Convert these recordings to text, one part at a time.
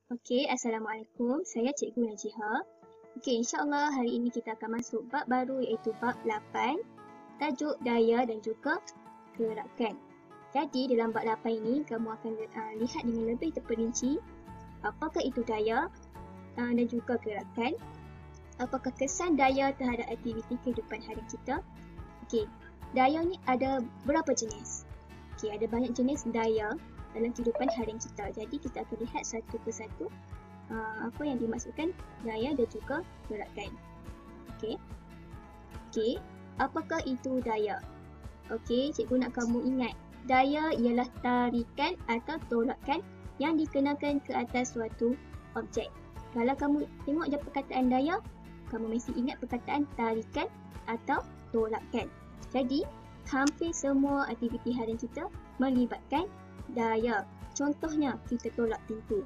Okey, Assalamualaikum. Saya Cikgu Najiha. Okey, insya-Allah hari ini kita akan masuk bab baru iaitu bab 8, tajuk daya dan juga gerakan. Jadi dalam bab 8 ini kamu akan lihat dengan lebih terperinci apakah itu daya dan juga gerakan. Apakah kesan daya terhadap aktiviti kehidupan harian kita? Okey, daya ni ada berapa jenis? Okey, ada banyak jenis daya dalam kehidupan harian kita. Jadi kita akan lihat satu persatu apa yang dimaksudkan daya dan juga gerakan. Okey, apakah itu daya? Okey, cikgu nak kamu ingat, daya ialah tarikan atau tolakan yang dikenakan ke atas suatu objek. Kalau kamu tengok je perkataan daya, kamu mesti ingat perkataan tarikan atau tolakan. Jadi, hampir semua aktiviti harian kita melibatkan daya. Contohnya, kita tolak pintu,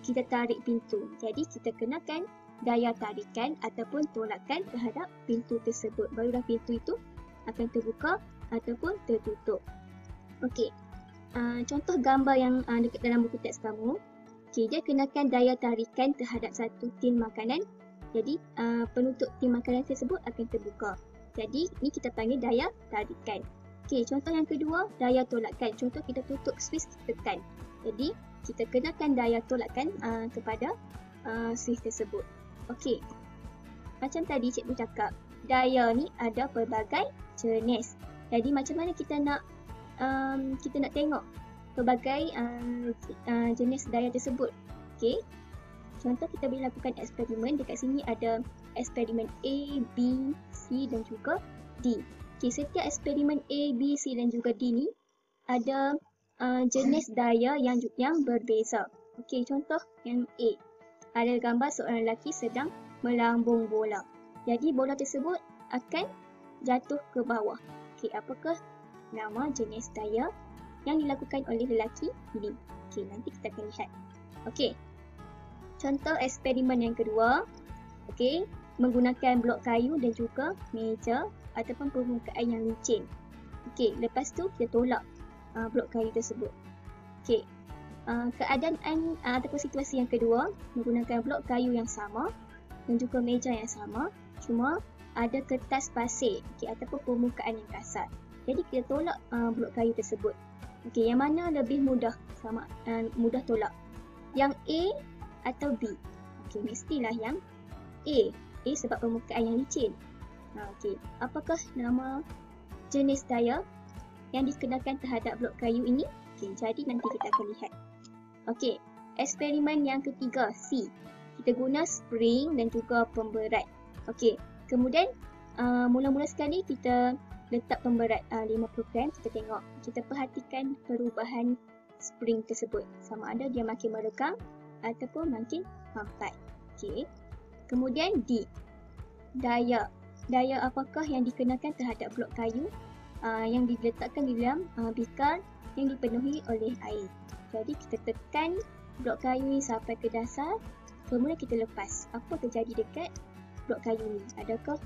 kita tarik pintu. Jadi, kita kenakan daya tarikan ataupun tolakan terhadap pintu tersebut. Barulah pintu itu akan terbuka ataupun tertutup. Okey, contoh gambar yang dekat dalam buku teks kamu. Okey, dia kenakan daya tarikan terhadap satu tin makanan. Jadi, penutup tin makanan tersebut akan terbuka. Jadi, ini kita panggil daya tarikan. Okey, contoh yang kedua, daya tolakan. Contoh kita tutup switch, tekan. Jadi, kita kenakan daya tolakan kepada switch tersebut. Okey, macam tadi cikgu cakap, daya ni ada pelbagai jenis. Jadi, macam mana kita nak tengok pelbagai jenis daya tersebut? Okey, contoh kita boleh lakukan eksperimen. Dekat sini ada eksperimen A, B, C dan juga D. Okay, setiap eksperimen A, B, C dan juga D ni ada jenis daya yang berbeza. Okey, contoh yang A. Ada gambar seorang lelaki sedang melambung bola. Jadi bola tersebut akan jatuh ke bawah. Okey, apakah nama jenis daya yang dilakukan oleh lelaki ini? Okey, nanti kita akan lihat. Okey, contoh eksperimen yang kedua. Okey, menggunakan blok kayu dan juga meja ataupun permukaan yang licin. Okey, lepas tu kita tolak blok kayu tersebut. Okey, keadaan ataupun situasi yang kedua, menggunakan blok kayu yang sama dan juga meja yang sama, cuma ada kertas pasir, okey, ataupun permukaan yang kasar. Jadi kita tolak blok kayu tersebut. Okey, yang mana lebih mudah mudah tolak? Yang A atau B? Okey, mestilah yang A. A sebab permukaan yang licin. Okey, apakah nama jenis daya yang dikenakan terhadap blok kayu ini? Okey, jadi nanti kita akan lihat. Okey, eksperimen yang ketiga, C. Kita guna spring dan juga pemberat. Okey, kemudian mula-mula sekali kita letak pemberat 50 gram. Kita tengok, kita perhatikan perubahan spring tersebut. Sama ada dia makin merekang ataupun makin mampat. Okey. Kemudian D, daya. Daya apakah yang dikenakan terhadap blok kayu yang diletakkan di dalam bikar yang dipenuhi oleh air. Jadi kita tekan blok kayu ni sampai ke dasar, kemudian kita lepas. Apa terjadi dekat blok kayu ni? Adakah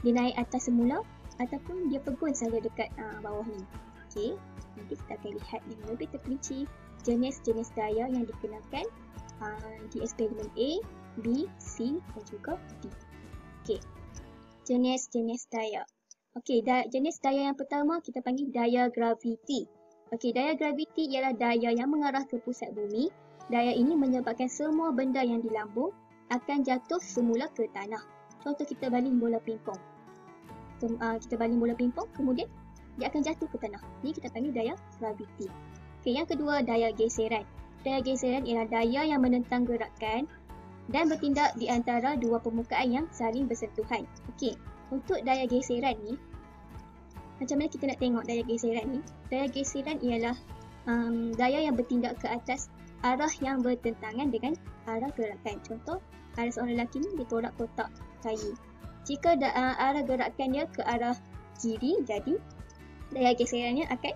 dia naik atas semula ataupun dia pegun saja dekat bawah ni? Okey, nanti kita akan lihat yang lebih terperinci jenis-jenis daya yang dikenakan di eksperimen A, B, C dan juga D. Okey, jenis-jenis daya. Okey, jenis daya yang pertama kita panggil daya graviti. Okey, daya graviti ialah daya yang mengarah ke pusat bumi. Daya ini menyebabkan semua benda yang di lambung akan jatuh semula ke tanah. Contoh kita baling bola pingpong. Kita baling bola pingpong, kemudian dia akan jatuh ke tanah. Ini kita panggil daya graviti. Okey, yang kedua daya geseran. Daya geseran ialah daya yang menentang gerakan dan bertindak di antara dua permukaan yang saling bersentuhan. Okey, untuk daya geseran ni, macam mana kita nak tengok daya geseran ni? Daya geseran ialah daya yang bertindak ke atas arah yang bertentangan dengan arah gerakan. Contoh, ada seorang lelaki ni dia tolak kotak kayu. Jika arah gerakan dia ke arah kiri, jadi daya geserannya akan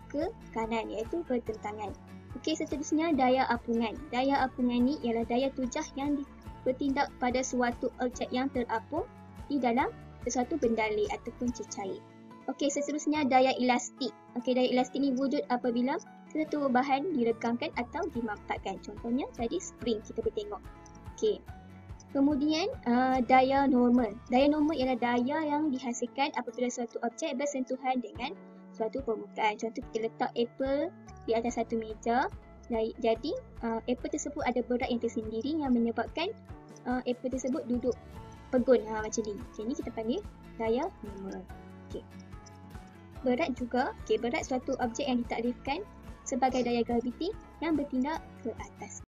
ke kanan, iaitu bertentangan. Okey, seterusnya daya apungan. Daya apungan ni ialah daya tujah yang bertindak pada suatu objek yang terapung di dalam sesuatu benda ataupun cecair. Okey, seterusnya daya elastik. Okey, daya elastik ni wujud apabila sesuatu bahan diregangkan atau dimampatkan. Contohnya tadi spring kita boleh tengok. Okey. Kemudian daya normal. Daya normal ialah daya yang dihasilkan apabila suatu objek bersentuhan dengan suatu permukaan. Contoh kita letak apple di atas satu meja. Jadi apple tersebut ada berat yang tersendiri yang menyebabkan apple tersebut duduk pegun macam ni. Okay, ni kita panggil daya normal. Okay. Berat juga, berat suatu objek yang ditaklifkan sebagai daya graviti yang bertindak ke atas.